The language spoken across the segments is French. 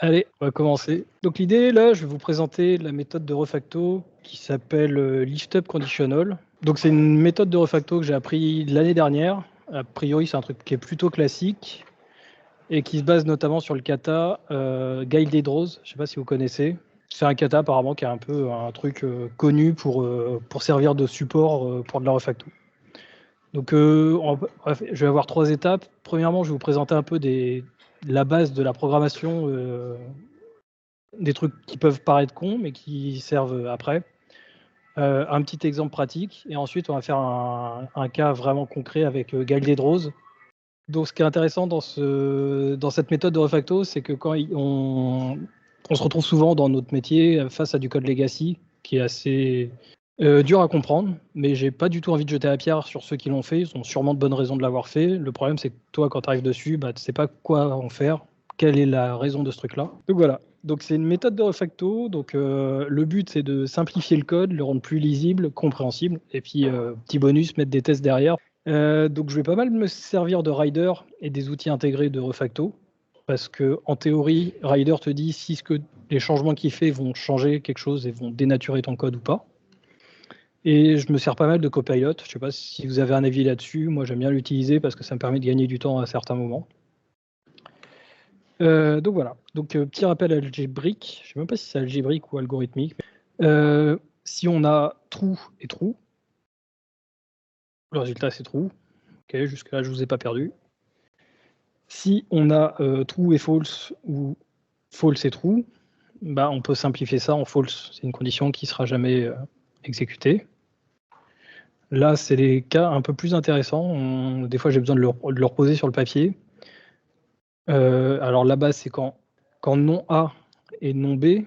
Allez, on va commencer. Donc l'idée, là, je vais vous présenter la méthode de refacto qui s'appelle Lift-Up Conditional. Donc c'est une méthode de refacto que j'ai appris l'année dernière. A priori, c'est un truc qui est plutôt classique et qui se base notamment sur le kata Guided Rose. Je ne sais pas si vous connaissez. C'est un kata apparemment qui est un peu un truc connu pour servir de support pour de la refacto. Donc je vais avoir 3 étapes. Premièrement, je vais vous présenter un peu la base de la programmation, des trucs qui peuvent paraître cons, mais qui servent après. Un petit exemple pratique, et ensuite on va faire un cas vraiment concret avec Guided Rose. Donc ce qui est intéressant dans cette méthode de refacto, c'est que quand on se retrouve souvent dans notre métier face à du code legacy qui est assez dur à comprendre, mais j'ai pas du tout envie de jeter la pierre sur ceux qui l'ont fait. Ils ont sûrement de bonnes raisons de l'avoir fait. Le problème, c'est que toi, quand tu arrives dessus, tu sais pas quoi en faire, quelle est la raison de ce truc-là. Donc voilà. Donc c'est une méthode de refacto. Donc le but, c'est de simplifier le code, le rendre plus lisible, compréhensible, et puis petit bonus, mettre des tests derrière. Donc je vais pas mal me servir de Rider et des outils intégrés de refacto, parce que en théorie, Rider te dit si les changements qu'il fait vont changer quelque chose et vont dénaturer ton code ou pas. Et je me sers pas mal de Copilot. Je sais pas si vous avez un avis là-dessus. Moi, j'aime bien l'utiliser parce que ça me permet de gagner du temps à certains moments. Donc voilà. Donc petit rappel algébrique. Je sais même pas si c'est algébrique ou algorithmique. Si on a true et true, le résultat c'est true. Ok, jusque-là, je vous ai pas perdu. Si on a true et false ou false et true, on peut simplifier ça en false. C'est une condition qui sera jamais exécutée. Là, c'est les cas un peu plus intéressants. Des fois, j'ai besoin de le reposer sur le papier. Alors, la base, c'est quand non A et non B,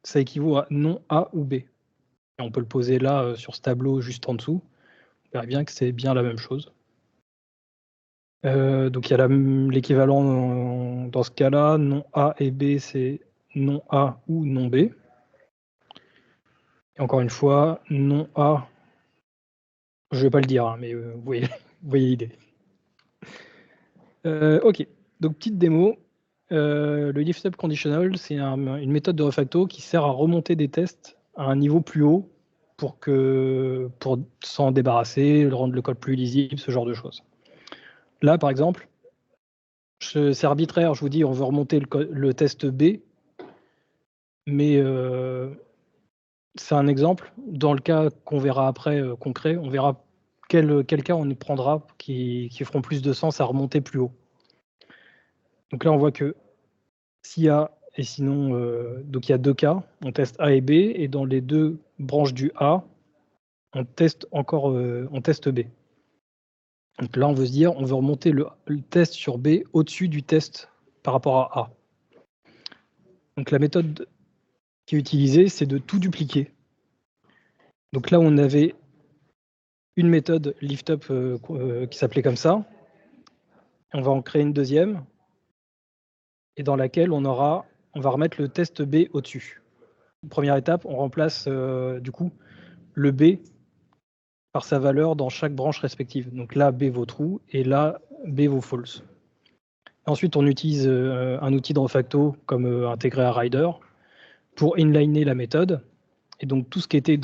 ça équivaut à non A ou B. Et on peut le poser là, sur ce tableau, juste en dessous. Vous verrez bien que c'est bien la même chose. Donc, il y a l'équivalent dans ce cas-là. Non A et B, c'est non A ou non B. Et encore une fois, non A, je ne vais pas le dire, hein, mais vous voyez l'idée. OK, donc petite démo. Le lift-up conditional, c'est une méthode de refacto qui sert à remonter des tests à un niveau plus haut pour s'en débarrasser, rendre le code plus lisible, ce genre de choses. Là, par exemple, c'est arbitraire, je vous dis, on veut remonter le test B, mais c'est un exemple. Dans le cas qu'on verra après, concret, on verra quel cas on prendra qui feront plus de sens à remonter plus haut. Donc là, on voit que s'il y a, et sinon, donc il y a 2 cas, on teste A et B, et dans les 2 branches du A, on teste B. Donc là, on veut se dire, on veut remonter le test sur B au-dessus du test par rapport à A. Donc la méthode qui est utilisée, c'est de tout dupliquer. Donc là, on avait une méthode lift-up qui s'appelait comme ça. On va en créer une deuxième, et dans laquelle on va remettre le test B au-dessus. Première étape, on remplace du coup le B par sa valeur dans chaque branche respective. Donc là, B vaut true et là, B vaut false. Ensuite, on utilise un outil de refacto comme intégré à Rider pour inliner la méthode. Et donc tout ce qui était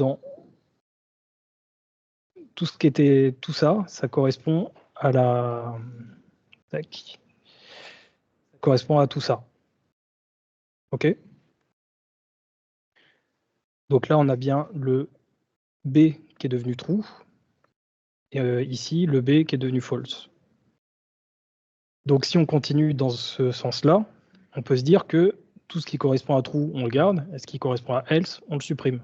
tout ça, ça correspond à correspond à tout ça. OK? Donc là, on a bien le B qui est devenu true, et ici, le B qui est devenu false. Donc si on continue dans ce sens-là, on peut se dire que tout ce qui correspond à true, on le garde, et ce qui correspond à else, on le supprime.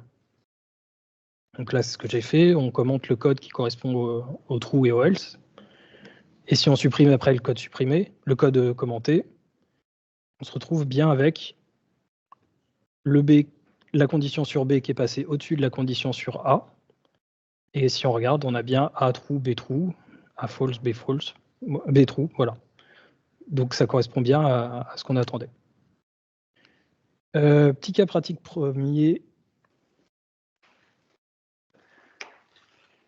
Donc là, c'est ce que j'ai fait, on commente le code qui correspond au true et au else. Et si on supprime après le code supprimé, le code commenté, on se retrouve bien avec le B, la condition sur B qui est passée au-dessus de la condition sur A. Et si on regarde, on a bien A true, A false, B true, voilà. Donc ça correspond bien à ce qu'on attendait. Petit cas pratique premier.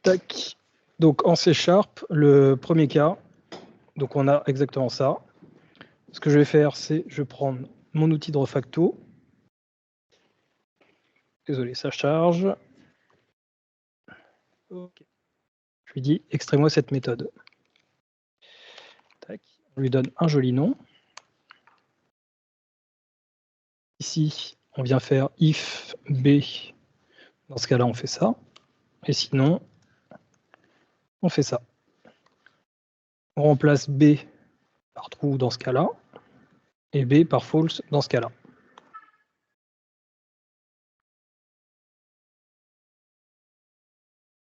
Tac. Donc en C#, le premier cas, donc on a exactement ça. Ce que je vais faire, c'est je vais prendre mon outil de refacto. Désolé, ça charge. Okay. Je lui dis, extrais-moi cette méthode. Tac. On lui donne un joli nom. Ici, on vient faire if b. Dans ce cas-là, on fait ça. Et sinon, on fait ça. On remplace b par true dans ce cas-là, et b par false dans ce cas-là.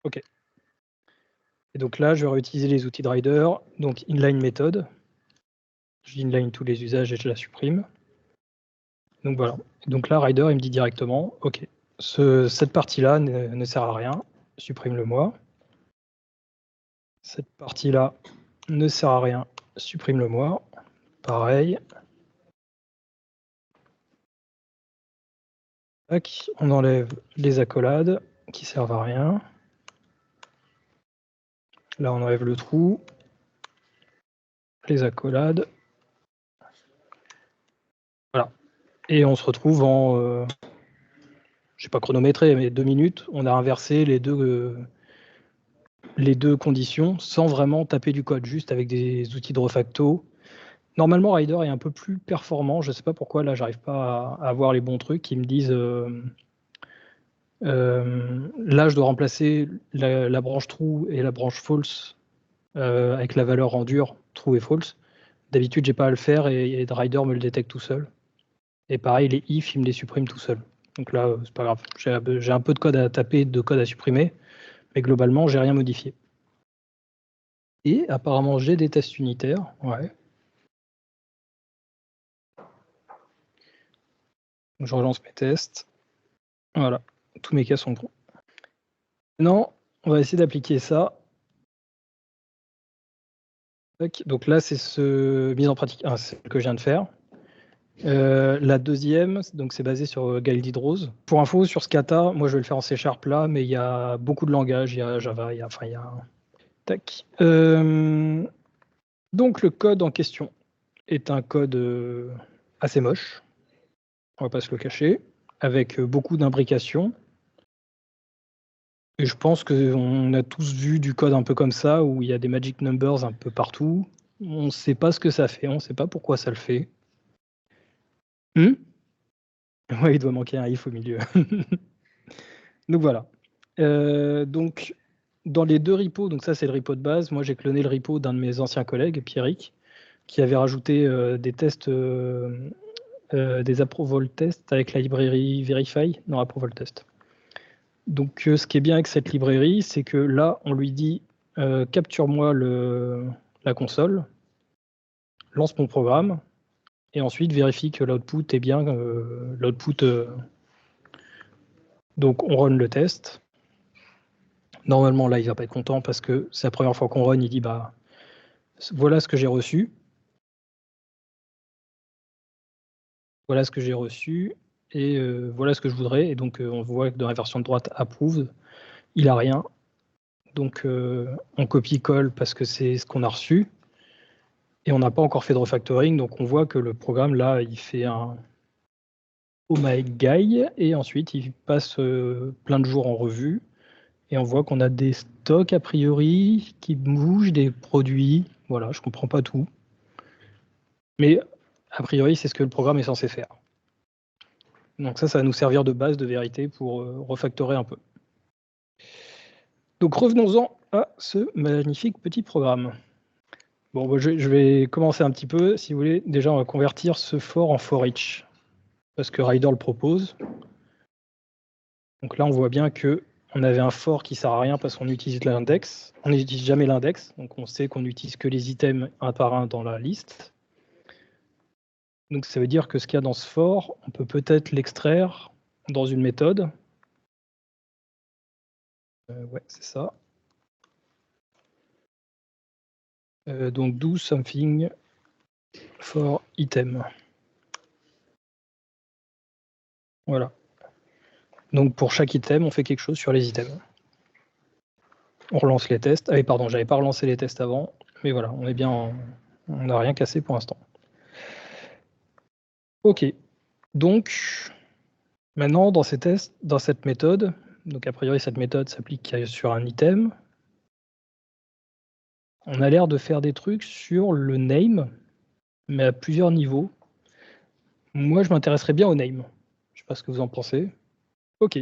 OK. Et donc là, je vais réutiliser les outils de Rider, donc inline méthode. Je inline tous les usages et je la supprime. Donc voilà. Et donc là, Rider, il me dit directement, OK, cette partie-là ne sert à rien, supprime-le-moi. Cette partie-là ne sert à rien, supprime-le-moi. Pareil. Tac, on enlève les accolades qui servent à rien. Là, on enlève le trou, les accolades. Voilà. Et on se retrouve en, je n'ai pas chronométré, mais 2 minutes. On a inversé les deux conditions sans vraiment taper du code, juste avec des outils de refacto. Normalement, Rider est un peu plus performant. Je ne sais pas pourquoi, là, j'arrive pas à avoir les bons trucs qui me disent là, je dois remplacer la branche true et la branche false avec la valeur en dur, true et false. D'habitude, j'ai pas à le faire et Rider me le détecte tout seul. Et pareil, les if, il me les supprime tout seul. Donc là, c'est pas grave. J'ai un peu de code à taper, de code à supprimer, mais globalement, j'ai rien modifié. Et apparemment, j'ai des tests unitaires. Ouais. Donc, je relance mes tests. Voilà, tous mes cas sont bons. Maintenant, on va essayer d'appliquer ça. Donc là, c'est ce mise en pratique 1, c'est ce que je viens de faire. La deuxième, donc c'est basé sur Guided Rose. Pour info, sur Scata, moi je vais le faire en C# là, mais il y a beaucoup de langages, il y a Java, il y a. Tac. Donc le code en question est un code assez moche, on va pas se le cacher, avec beaucoup d'imbrications. Et je pense qu'on a tous vu du code un peu comme ça, où il y a des magic numbers un peu partout. On ne sait pas ce que ça fait, on ne sait pas pourquoi ça le fait. Ouais, il doit manquer un if au milieu. Donc voilà. Donc dans les deux repos, donc ça c'est le repo de base, moi j'ai cloné le repo d'un de mes anciens collègues, Pierrick, qui avait rajouté des tests, des approval tests avec la librairie Verify dans approval test. Donc ce qui est bien avec cette librairie, c'est que là on lui dit capture-moi la console, lance mon programme, et ensuite vérifie que l'output est bien l'output. Donc on run le test. Normalement là il va pas être content parce que c'est la première fois qu'on run, il dit bah voilà ce que j'ai reçu. Voilà ce que j'ai reçu et voilà ce que je voudrais. Et donc on voit que dans la version de droite approved, il a rien. Donc on copie-colle parce que c'est ce qu'on a reçu. Et on n'a pas encore fait de refactoring, donc on voit que le programme là, il fait un oh my guy et ensuite il passe plein de jours en revue et on voit qu'on a des stocks a priori qui bougent, des produits. Voilà, je comprends pas tout. Mais a priori, c'est ce que le programme est censé faire. Donc ça va nous servir de base de vérité pour refactorer un peu. Donc revenons-en à ce magnifique petit programme. Bon, bah, je vais commencer un petit peu. Si vous voulez, déjà, on va convertir ce for en for each, parce que Rider le propose. Donc là, on voit bien qu'on avait un for qui ne sert à rien parce qu'on utilise l'index. On n'utilise jamais l'index, donc on sait qu'on n'utilise que les items un par un dans la liste. Donc ça veut dire que ce qu'il y a dans ce for, on peut peut-être l'extraire dans une méthode. Ouais, c'est ça. Donc do something for item. Voilà. Donc pour chaque item, on fait quelque chose sur les items. On relance les tests. Ah oui, pardon, j'avais pas relancé les tests avant, mais voilà, on est bien, on n'a rien cassé pour l'instant. OK. Donc, maintenant, dans ces tests, dans cette méthode, donc a priori, cette méthode s'applique sur un item. On a l'air de faire des trucs sur le name, mais à plusieurs niveaux. Moi, je m'intéresserais bien au name. Je sais pas ce que vous en pensez. OK.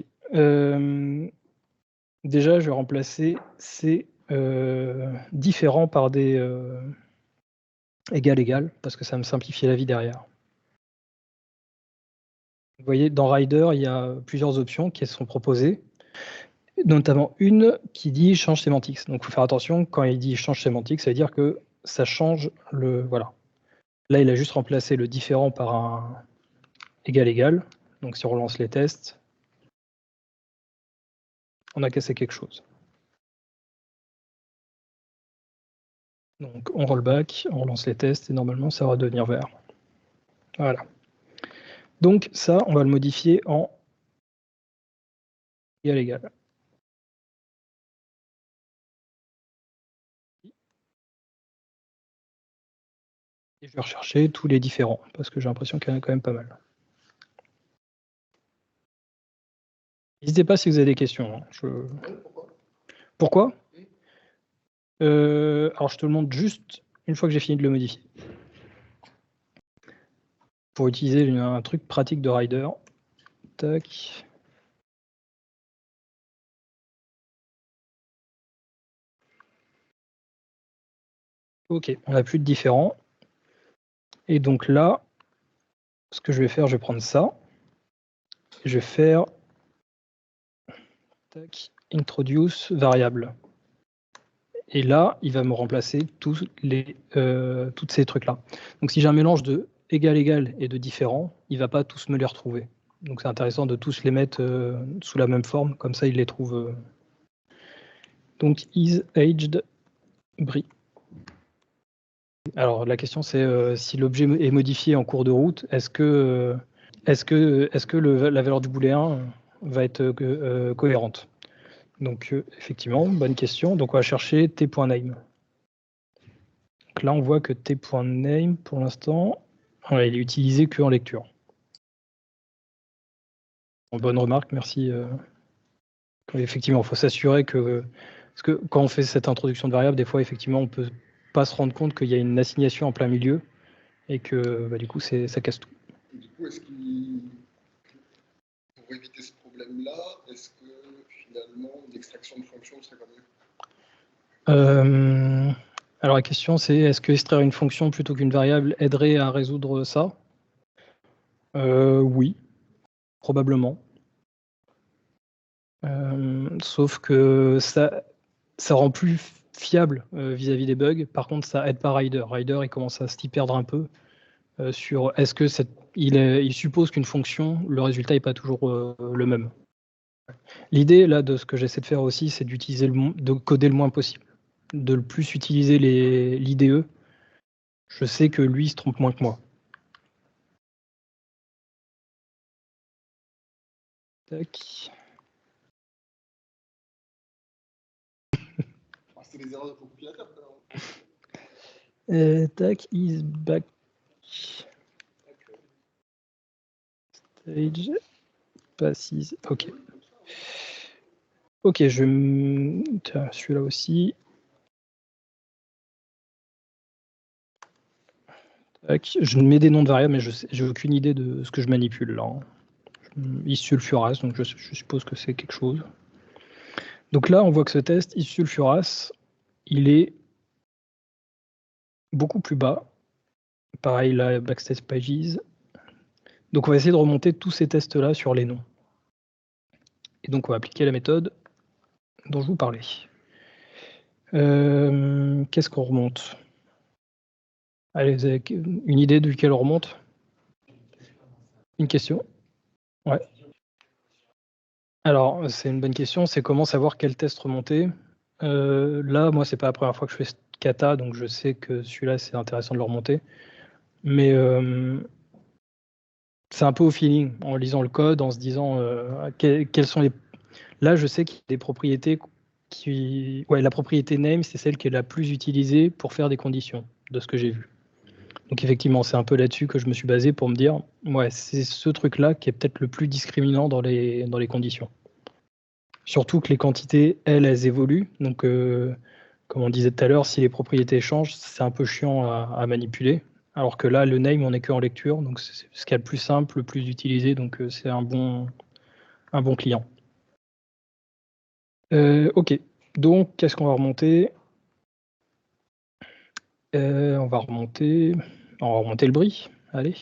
Déjà, je vais remplacer ces différents par des égal, parce que ça me simplifie la vie derrière. Vous voyez, dans Rider, il y a plusieurs options qui sont proposées, notamment une qui dit change sémantics. Donc, il faut faire attention, quand il dit change sémantics, ça veut dire que ça change le. Voilà. Là, il a juste remplacé le différent par un égal. Donc, si on relance les tests, on a cassé quelque chose. Donc, on rollback, on relance les tests et normalement, ça va devenir vert. Voilà. Donc, ça, on va le modifier en égal. Et je vais rechercher tous les différents, parce que j'ai l'impression qu'il y en a quand même pas mal. N'hésitez pas si vous avez des questions. Hein. Pourquoi alors, je te le montre juste une fois que j'ai fini de le modifier. Pour utiliser un truc pratique de Rider. Tac. OK, on n'a plus de différents. Et donc là, ce que je vais faire, je vais prendre ça. Je vais faire tac, introduce variable. Et là, il va me remplacer tous ces trucs-là. Donc si j'ai un mélange de égal et de différents, il ne va pas tous me les retrouver. Donc c'est intéressant de tous les mettre sous la même forme, comme ça il les trouve. Donc is aged brie. Alors la question c'est si l'objet est modifié en cours de route, est-ce que la valeur du booléen va être cohérente? Donc effectivement, bonne question. Donc on va chercher t.name. Donc là on voit que t.name pour l'instant, il est utilisé qu'en lecture. Bonne remarque, merci. Effectivement, il faut s'assurer que parce que quand on fait cette introduction de variable, des fois effectivement on peut pas se rendre compte qu'il y a une assignation en plein milieu et que du coup ça casse tout. Du coup, pour éviter ce problème-là, est-ce que finalement l'extraction de fonction serait pas mieux Alors la question c'est est-ce que extraire une fonction plutôt qu'une variable aiderait à résoudre ça? Oui, probablement. Sauf que ça rend plus fiable vis-à-vis des bugs. Par contre, ça aide pas Rider. Rider, il commence à s'y perdre un peu sur est-ce que il suppose qu'une fonction, le résultat n'est pas toujours le même. L'idée là de ce que j'essaie de faire aussi, c'est de coder le moins possible, de le plus utiliser l'IDE. Je sais que lui il se trompe moins que moi. Tac. C'est les erreurs de compilateur. Tac, is back. Stage. Passes. Ok. Ok, tiens, celui-là aussi. Tac. Je mets des noms de variables, mais je n'ai aucune idée de ce que je manipule là. Issulfuras, donc je suppose que c'est quelque chose. Donc là, on voit que ce test issulfuras, il est beaucoup plus bas. Pareil, là, backstage pages. Donc on va essayer de remonter tous ces tests-là sur les noms. Et donc on va appliquer la méthode dont je vous parlais. Qu'est-ce qu'on remonte? Allez, vous avez une idée de duquel on remonte? Une question? Ouais. Alors, c'est une bonne question, c'est comment savoir quel test remonter? Là, moi, c'est pas la première fois que je fais ce kata, donc je sais que celui-là, c'est intéressant de le remonter. Mais c'est un peu au feeling, en lisant le code, en se disant quels sont les... Là, je sais qu'il y a des propriétés qui... Ouais, la propriété name, c'est celle qui est la plus utilisée pour faire des conditions, de ce que j'ai vu. Donc effectivement, c'est un peu là-dessus que je me suis basé pour me dire, ouais, c'est ce truc-là qui est peut-être le plus discriminant dans les conditions. Surtout que les quantités, elles évoluent. Donc, comme on disait tout à l'heure, si les propriétés changent, c'est un peu chiant à manipuler. Alors que là, le name, on n'est que en lecture, donc c'est ce qu'il y a le plus simple, le plus utilisé, donc c'est un bon client. Ok, donc qu'est-ce qu'on va remonter? On va remonter le bris, allez.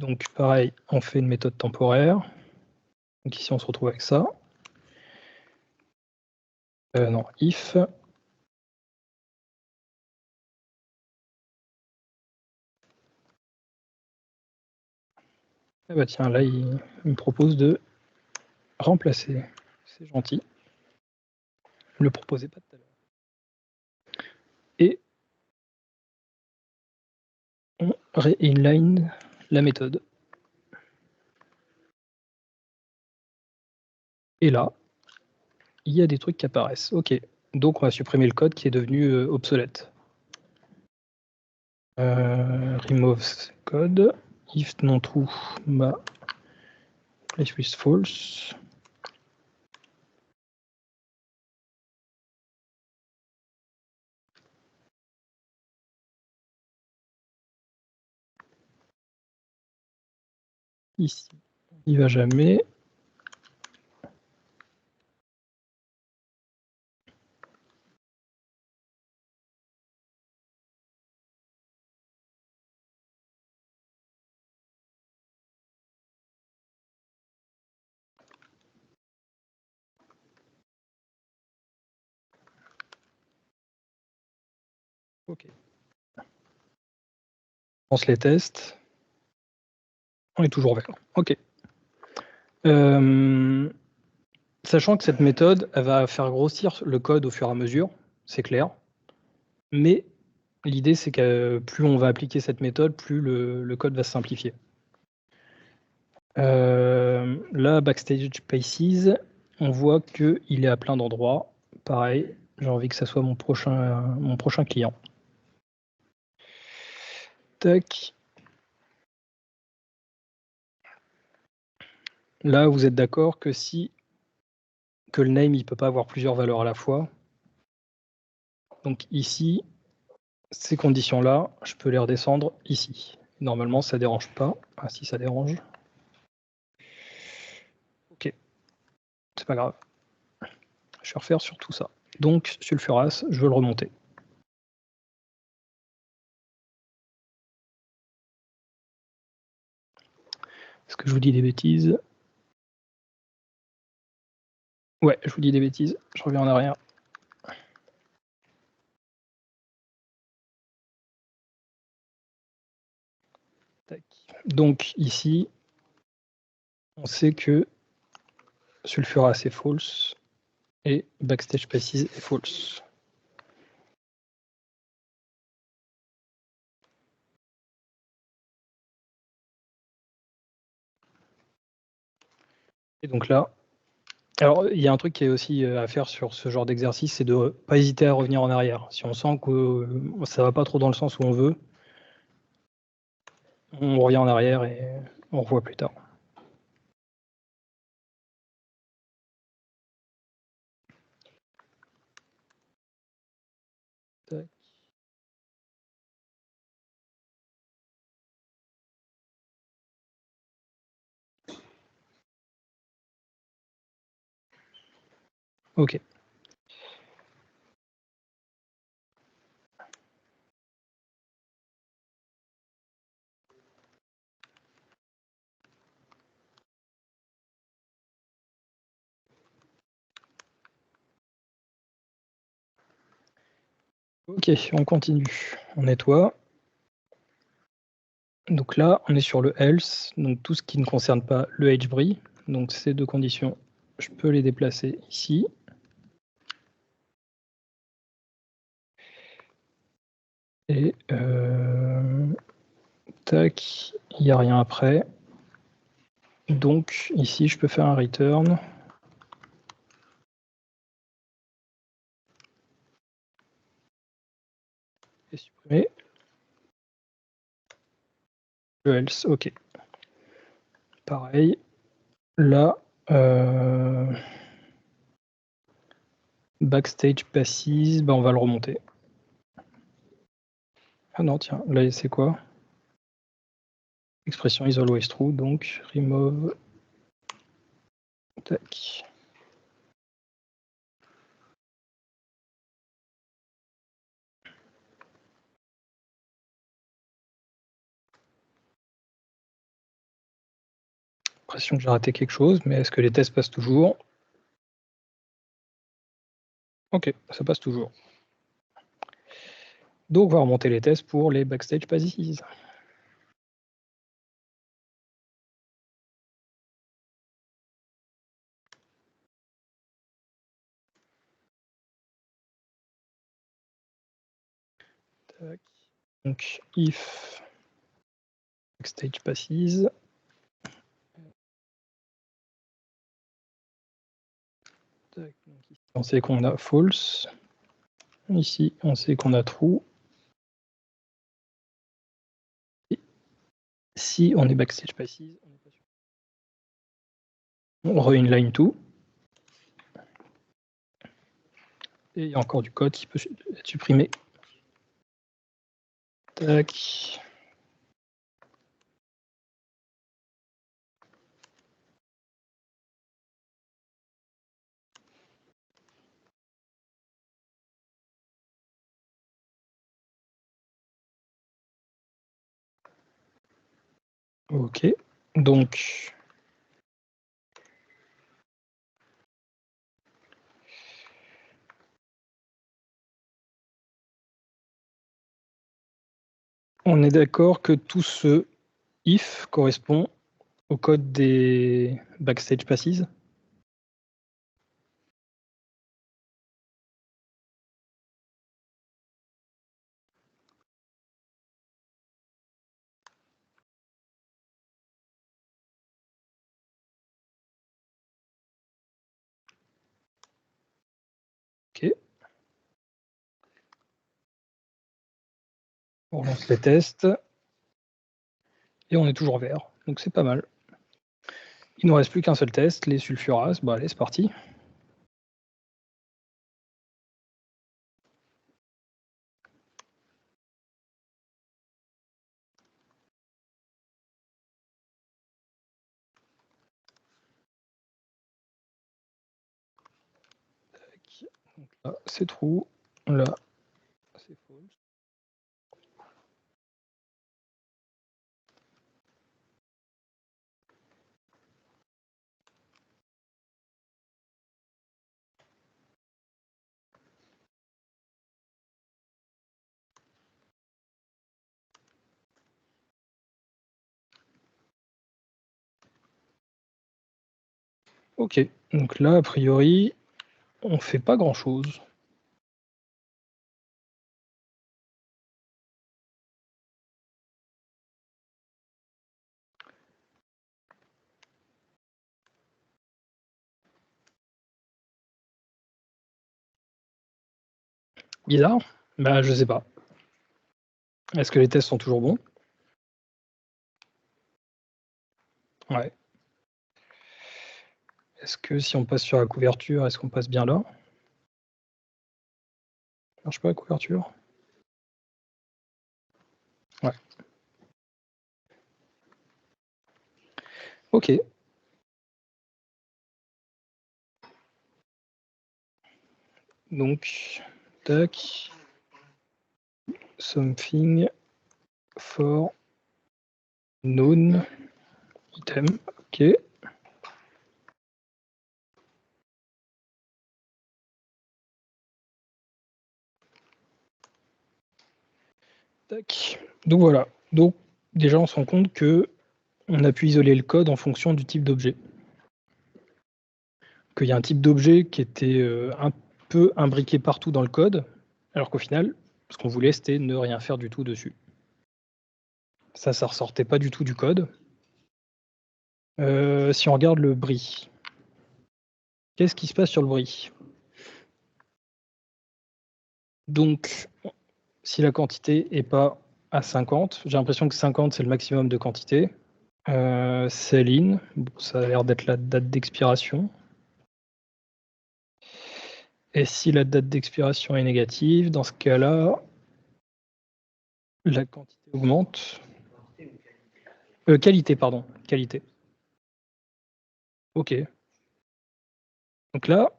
Donc pareil, on fait une méthode temporaire. Donc ici, on se retrouve avec ça. Non, if. Ah bah tiens, là, il me propose de remplacer. C'est gentil. Ne le proposez pas tout à l'heure. Et on re-inline la méthode. Et là, il y a des trucs qui apparaissent. OK. Donc, on va supprimer le code qui est devenu obsolète. Remove code. If non true, bah, place with false. Ici, il va jamais. OK. On lance les tests. On est toujours vert. OK. Sachant que cette méthode, elle va faire grossir le code au fur et à mesure, c'est clair. Mais l'idée, c'est que plus on va appliquer cette méthode, plus le code va se simplifier. Là, Backstage Paces, on voit qu'il est à plein d'endroits. Pareil, j'ai envie que ça soit mon prochain client. Tac. Là, vous êtes d'accord que le name, il ne peut pas avoir plusieurs valeurs à la fois. Donc ici, ces conditions-là, je peux les redescendre ici. Normalement, ça ne dérange pas. Ah, si ça dérange. OK. C'est pas grave. Je vais refaire sur tout ça. Donc, Sulfuras, je veux le remonter. Est-ce que je vous dis des bêtises? Ouais, je vous dis des bêtises. Je reviens en arrière. Tac. Donc ici, on sait que Sulfuras est false et Backstage Paces est false. Et donc là, alors il y a un truc qui est aussi à faire sur ce genre d'exercice, c'est de ne pas hésiter à revenir en arrière. Si on sent que ça ne va pas trop dans le sens où on veut, on revient en arrière et on revoit plus tard. Tac. OK. OK, on continue. On nettoie. Donc là, on est sur le else, donc tout ce qui ne concerne pas le HBRI. Donc ces deux conditions, je peux les déplacer ici. Et tac, il n'y a rien après. Donc ici, je peux faire un return. supprimer. Le else, ok. Pareil. Là, backstage passes, bah on va le remonter. Ah non, tiens, là c'est quoi? Expression is always true, donc remove. Tac. L'impression que j'ai raté quelque chose, mais est-ce que les tests passent toujours? Ok, ça passe toujours. Donc on va remonter les tests pour les backstage passes. Tac. Donc if backstage passes. Tac. Donc ici, on sait qu'on a false. Ici, on sait qu'on a true. Et si on est backstage passes, on n'est pas sûr. On re-inline tout. Et il y a encore du code qui peut être supprimé. Tac. Ok. Donc, on est d'accord que tout ce if correspond au code des backstage passes. Ok. On lance les tests. Et on est toujours vert. Donc c'est pas mal. Il ne nous reste plus qu'un seul test, les sulfurases. Bon allez, c'est parti. Donc là, c'est true. Là, c'est false. Ok, donc là, a priori, on fait pas grand-chose. Bizarre. Bah, je sais pas. Est-ce que les tests sont toujours bons? Ouais. Est-ce que si on passe sur la couverture, est-ce qu'on passe bien là? Marche pas la couverture? Ouais. Ok. Donc, tac. Something for known item. Ok. Tac. Donc voilà. Donc déjà, on se rend compte que on a pu isoler le code en fonction du type d'objet. Qu'il y a un type d'objet qui était un peu imbriqué partout dans le code, alors qu'au final, ce qu'on voulait, c'était ne rien faire du tout dessus. Ça ressortait pas du tout du code. Si on regarde le bris, qu'est-ce qui se passe sur le bris? Donc, si la quantité n'est pas à 50, j'ai l'impression que 50 c'est le maximum de quantité. Sell in, bon, ça a l'air d'être la date d'expiration. Et si la date d'expiration est négative, dans ce cas-là, la quantité augmente. Qualité, pardon. Qualité. Ok. Donc là,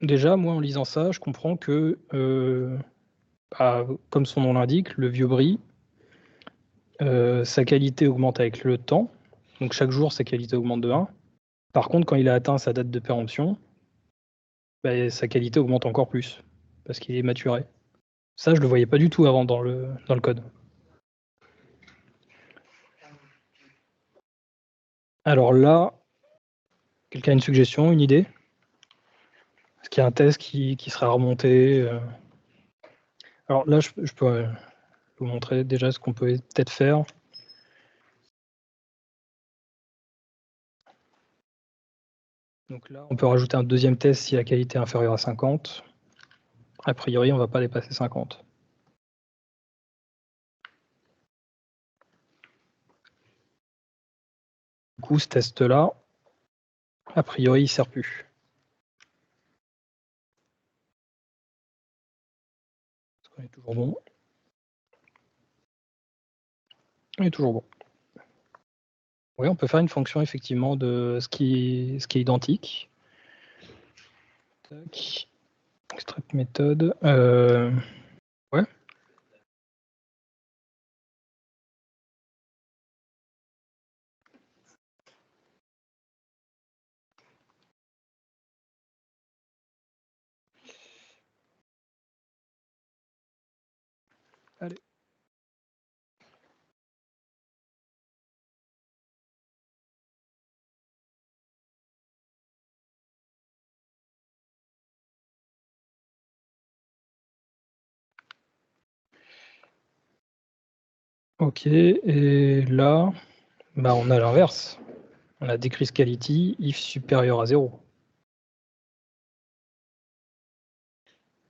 déjà, moi, en lisant ça, je comprends que, comme son nom l'indique, le vieux brie, sa qualité augmente avec le temps. Donc chaque jour, sa qualité augmente de 1. Par contre, quand il a atteint sa date de péremption, bah, sa qualité augmente encore plus, parce qu'il est maturé. Ça, je ne le voyais pas du tout avant dans le code. Alors là, quelqu'un a une suggestion, une idée? Est-ce qu'il y a un test qui serait remonté? Alors là, je peux vous montrer déjà ce qu'on peut peut-être faire. Donc là, on peut rajouter un deuxième test si la qualité est inférieure à 50. A priori, on ne va pas dépasser 50. Du coup, ce test-là, a priori, il ne sert plus. Est-ce qu'on est toujours bon? On est toujours bon. Oui, on peut faire une fonction effectivement de ce qui est identique. Tac. Extract méthode. Ouais. Allez. Ok, et là, bah, on a l'inverse. On a decrease quality if supérieur à 0.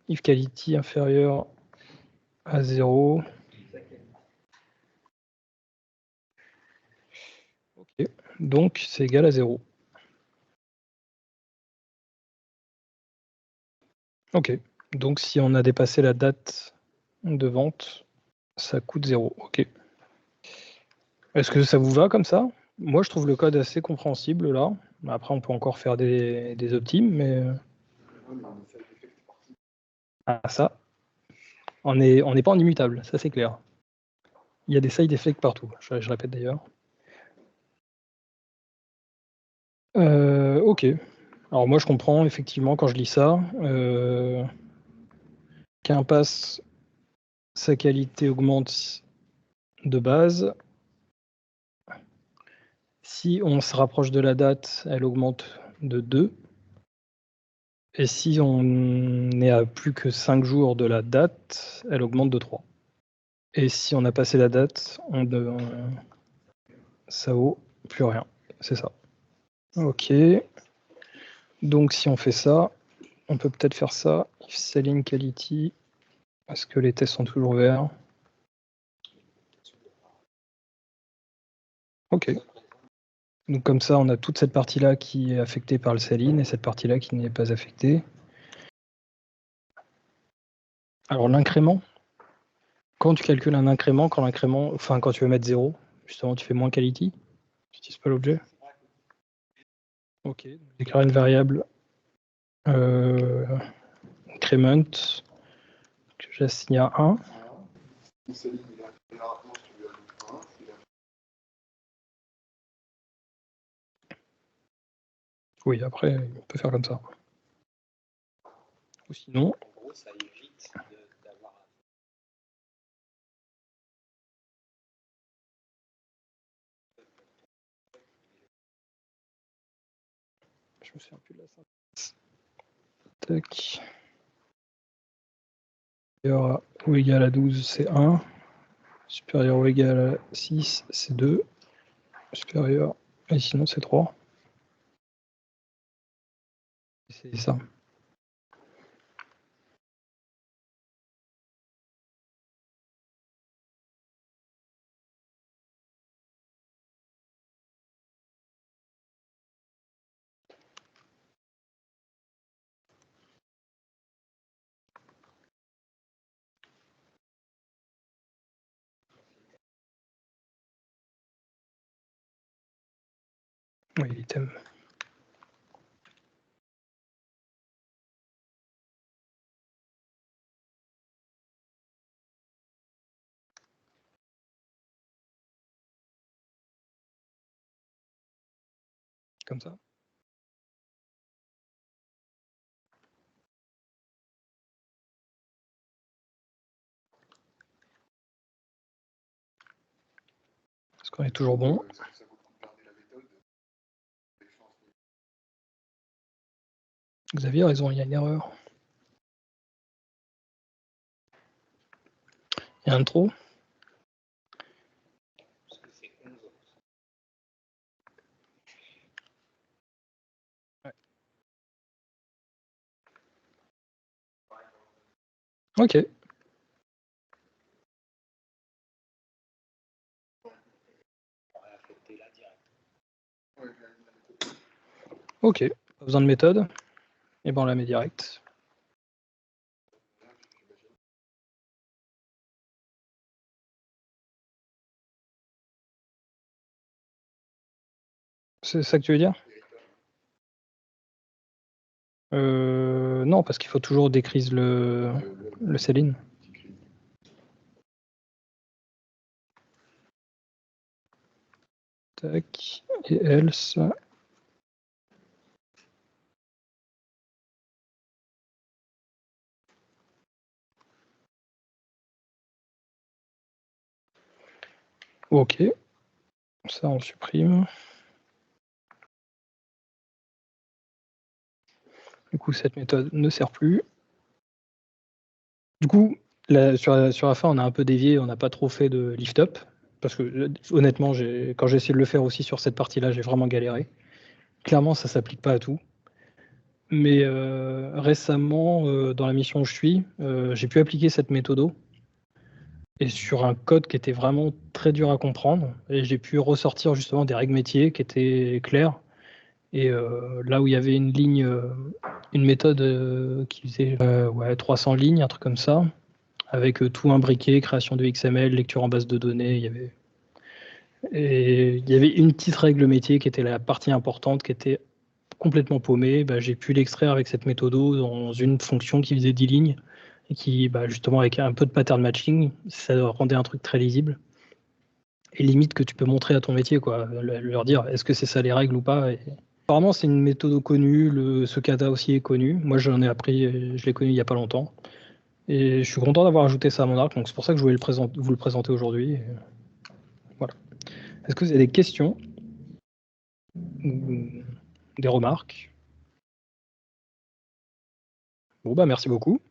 If quality inférieur à 0. Ok, donc c'est égal à 0. Ok, donc si on a dépassé la date de vente, ça coûte 0. Ok. Est-ce que ça vous va comme ça? Moi, je trouve le code assez compréhensible là. Après, on peut encore faire des optimes, mais... Ah, ça, on n'est pas en immutable, ça c'est clair. Il y a des side effects partout, je répète d'ailleurs. Ok. Alors moi, je comprends effectivement quand je lis ça. Qu'un pass, sa qualité augmente de base. Si on se rapproche de la date, elle augmente de 2. Et si on est à plus que 5 jours de la date, elle augmente de 3. Et si on a passé la date, ça vaut plus rien. C'est ça. Ok. Donc si on fait ça, on peut peut-être faire ça. If selling quality. Est-ce que les tests sont toujours verts? Ok. Donc comme ça, on a toute cette partie-là qui est affectée par le sell-in et cette partie-là qui n'est pas affectée. Alors l'incrément, quand tu calcules un incrément, quand tu veux mettre 0, justement tu fais moins quality, tu n'utilises pas l'objet. Ok, déclare une variable increment que j'assigne à 1. Oui, après, on peut faire comme ça. Ou sinon... En gros, ça évite d'avoir... Je me souviens plus de la syntaxe. Tac. Supérieur à ou égal à 12, c'est 1. Supérieur ou égal à 6, c'est 2. Supérieur, et sinon c'est 3. C'est ça. Oui, l'item. Comme ça. Est-ce qu'on est toujours bon? Est-ce que ça vaut le coup de garder la méthode? Xavier a raison, il y a une erreur. Il y a un trop. Parce que c'est 11. Ok. On va affecter là direct. Ouais, je vais la méthode. Ok. Pas besoin de méthode. Et ben on la met direct. C'est ça que tu veux dire? Non, parce qu'il faut toujours décrease le Céline. Tac. Et else. Ok. Ça, on supprime. Du coup, cette méthode ne sert plus. Du coup, là, sur la fin, on a un peu dévié, on n'a pas trop fait de lift-up. Parce que honnêtement, quand j'ai essayé de le faire aussi sur cette partie-là, j'ai vraiment galéré. Clairement, ça ne s'applique pas à tout. Mais récemment, dans la mission où je suis, j'ai pu appliquer cette méthode et sur un code qui était vraiment très dur à comprendre. Et j'ai pu ressortir justement des règles métiers qui étaient claires. Et là où il y avait une ligne, une méthode qui faisait 300 lignes, un truc comme ça, avec tout imbriqué, création de XML, lecture en base de données, il y avait une petite règle métier qui était la partie importante, qui était complètement paumée. Bah, j'ai pu l'extraire avec cette méthode dans une fonction qui faisait 10 lignes et qui, justement, avec un peu de pattern matching, ça rendait un truc très lisible. Et limite que tu peux montrer à ton métier, quoi, leur dire est-ce que c'est ça les règles ou pas. Et apparemment, c'est une méthode connue, ce kata aussi est connu. Moi, j'en ai appris, je l'ai connu il n'y a pas longtemps. Et je suis content d'avoir ajouté ça à mon arc, donc c'est pour ça que je voulais vous le présenter aujourd'hui. Voilà. Est-ce que vous avez des questions ou des remarques? Bon, merci beaucoup.